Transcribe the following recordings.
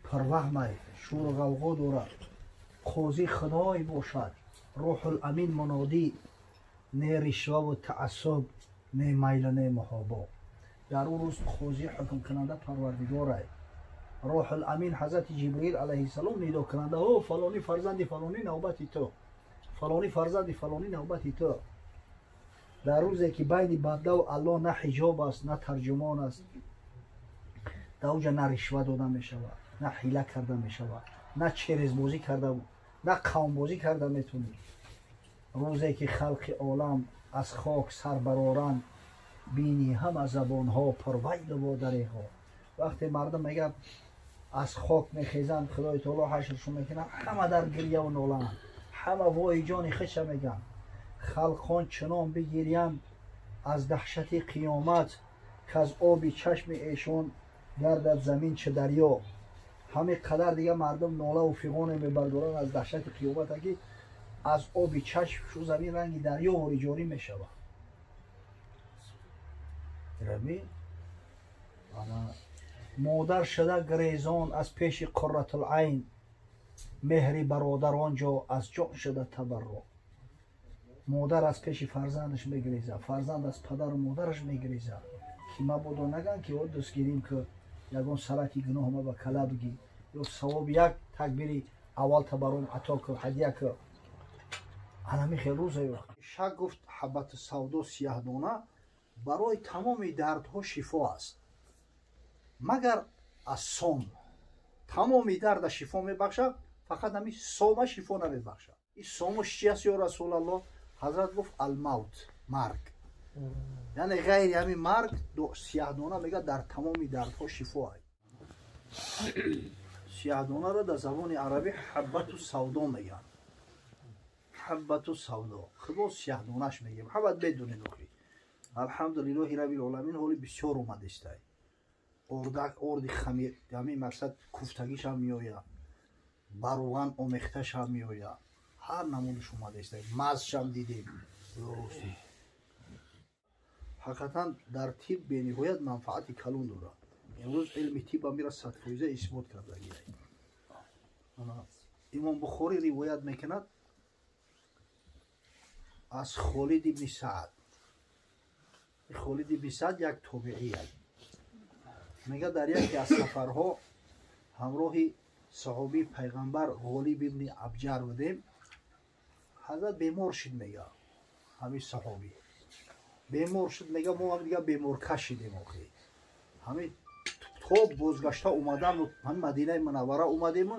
پروهمه شور و غوغا دارد، قاضی خدای باشد، روح الامین منادی، نه رشوه و تعصب، نه میل نه محابا. در اون روز قاضی حکم کننده پروردگاره، روح الامین حضرت جبرئیل علیه السلام ندا کننده، او فلانی فرزند فلانی نوبتی تو، فلانی فرزند فلانی نوبتی تو. در روزی که بین بنده و الله نه حجاب است، نه ترجمان است، در اونجا نه رشوه داده می شود، نه حیله کرده می شود، نه چرز بازی کرده، نه قوم بازی کرده میتونی. روزی که خلق عالم از خاک سر برآرند، بینی همه زبان ها پرویل و دره ها. وقتی مردم میگه از خاک میخیزند، خدای تعالی حشرشون میکنه، همه در گریه و نالند، همه وای جان خش میگن. خلقان چنان بگیریند از دهشت قیامت، که از آب چشم ایشون گردد زمین چه دریا. همه قدر دیگه مردم ناله و فیغان میبردارن از دهشت قیامت، که از آب چشم شو زمین رنگ دریا و جاری میشود. رمی مادر شده گریزان از پیش قرة العین، مهری برادر آنجا از جان شده تبرع. مادر از پیش فرزندش میگریزه، فرزند از پدر و مادرش میگریزه که ما بودو نگن که دوست گیریم که یگان سرکی گناه ما به کلا بگی، یا ثواب یک تکبیری اول تبرم عطا که هدیه که علمی خیلی روزه. شک گفت حبت سودا سیاه دانه برای تمام دردها شفا است، مگر از سم. تمام درد شفا میبخشد، فقط همین سم شفا نمیبخشد. این سمش چی است یا رسول الله؟ حضرت گفت الموت، مرگ. یعنی غیر همین مرگ سیاه دانه میگه در تمام دردها شفا است. سیاه دانه را در زبان عربی حبت سودا میگن. حبت سودا خدا سیاه دانهش میگیم، حبت بدون نخی. الحمدلله رب العالمین حالی بسیار اومده است. اردک اردی خمیر، همین مقصد کوفتگیش هم میآید، بروغن آمیختش هم میآید، هر نمونش اومده است. مزش هم دیدیم. حقیقتا در طب به نهایت منفعت کلان دارد. امروز علم طب هم میره 100% اثبات کرده گیره. امام بخاری روایت میکند از خالد ابن سعد. خالد ابن سعد یک تابعی است. میگه در یکی از سفرها همراه صحابی پیغمبر غالب ابن ابجر بودیم. حضرت بیمار شد. میگه همین صحابی بیمار شد، میگه ما هم دیگه بیمار کشیدیم. همین تو بازگشته اومدم، همین مدینه منوره اومدیم.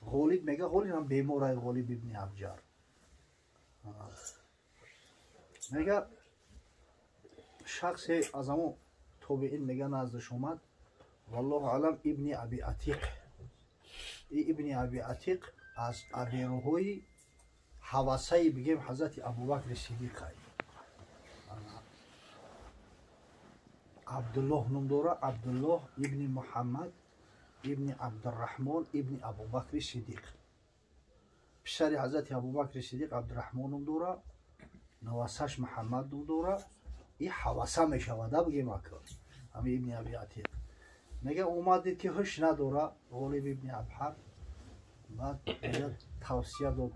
غالب میگه غالب هم بیمار است، غالب ابن ابجر. میگه شخص از همون تابعین میگه نزدش اومد، والله علم ابن ابی عتیق. این ابن ابی عتیق از ابیروهای حواسه بگیم حضرت ابوبکر صدیق است. عبدالله نام داره، عبدالله ابن محمد ابن عبدالرحمن ابن ابوبکر صدیق. پسر حضرت ابوبکر صدیق عبدالرحمن نام داره، نواسش محمد نام داره. این حواسه میشود بگیم اکر همین ابن ابی عتیق. میگه اومدید که هوش نداره غالب ابن ابحر. بعد توصیه داد،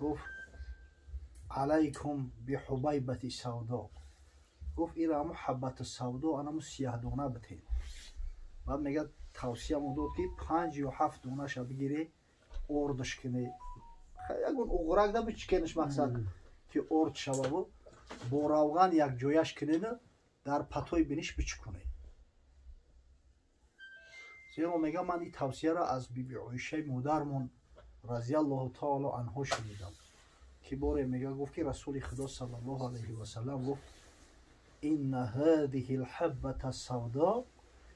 گفت علیکم بحبیبت سودا. گفت این را محبت سودا انا سیاه دانه بتین. بعد میگه توصیه داد که 5 یا 7 دانه شو بگیری اردش کنی، یگون اغرق ده بچکنش، مقصد که ارد شوه و با روغن یک جایش کنین، در پتوی بینش بچکنی. زیرا میگه من این توصیه را از بی بی عایشه مادرمون رضی الله تعالی عنها شنیدم که باره میگه گفت که رسول خدا صلی الله علیه و سلم گفت ان هذه الحبة السوداء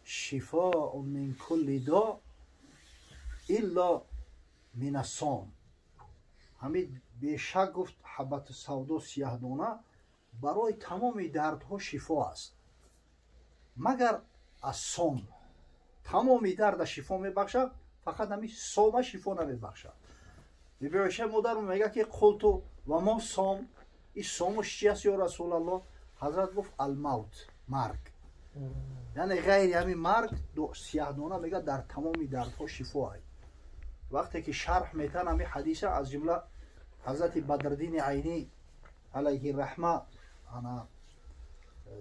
شفاء من كل داء الا من الصام. همین بیشک گفت حبت سودا سیاه دانه برای تمام دردها شفا است، مگر از صوم. تمام درد شفا میبخشد، فقط همین صوم شفا نمیبخشد. بیبی عایشه مادر میگه که قلتو و ما صوم، این صومش چی است یا رسول الله؟ حضرت گفت الموت، مرگ. یعنی غیر همین مرگ سیاه‌دانه میگه در تمام دردها شفا است. وقتی که شرح میتن همین حدیث از جمله حضرت بدرالدین عینی علیه الرحمه انا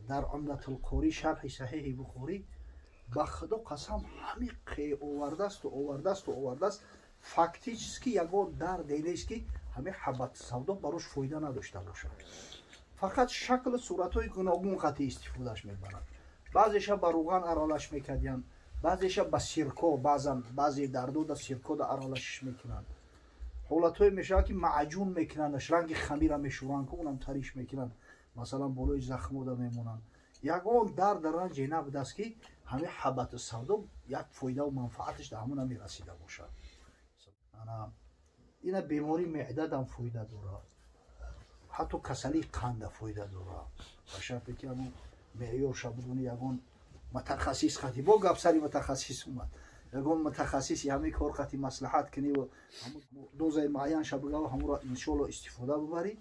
در عمدة القاری شرح صحیح بخاری به خدا قسم همین قی آورده است فاکتیچسکی یگان درد اینست که همین حبت سودا براش فایده نداشته باشد، فقط شکل صورت‌های گوناگون قطعی استفادهش میبرند. بعضیش به روغن ارالش میکردن، بعضیش به سیرکو، بعضی دردو در سیرکو در ارالش میکنند. حالت‌های میشه که معجون میکنندش، رنگ خمیر میشورن که اونم تریش میکنند، مثلا بالای زخم دا میمونن. یگان درد رنج نبوده است که همه حبت سودا یک فایده و منفعتش در همون میرسیده باشد. این بیماری معده دم فایده داره، حتی کسلی قند فایده داره. باشد که همون معیار شبودون یگان متخصص خطی با گپ سری متخصص اومد، یگان متخصص همه کار خطی مصلحت کنی و دوزای معین شبگاه همون را انشالله استفاده ببری.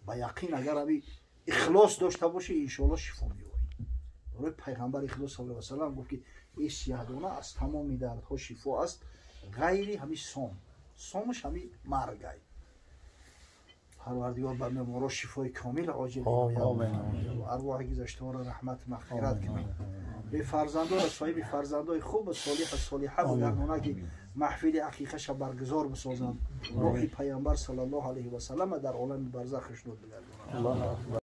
با یقین اگر همی اخلاص داشته باشی انشالله شفا می‌یابی. پیغمبر اخلاص صلی الله علیه و سلم گفت که این سیاه‌دانه از تمام دردها شفا است، غیری همین سومش همین مرگ است. پروردگار بر ما شفای کامل عاجل و ارواح گذشته را رحمت مغفرت کنه. به فرزندان صاحب فرزندای خوب صالح صالحه بگردونه که محفل عقیقه برگزار بسازند. روح پیامبر صلی الله علیه و سلم در عالم برزخ خشنود بگردونه.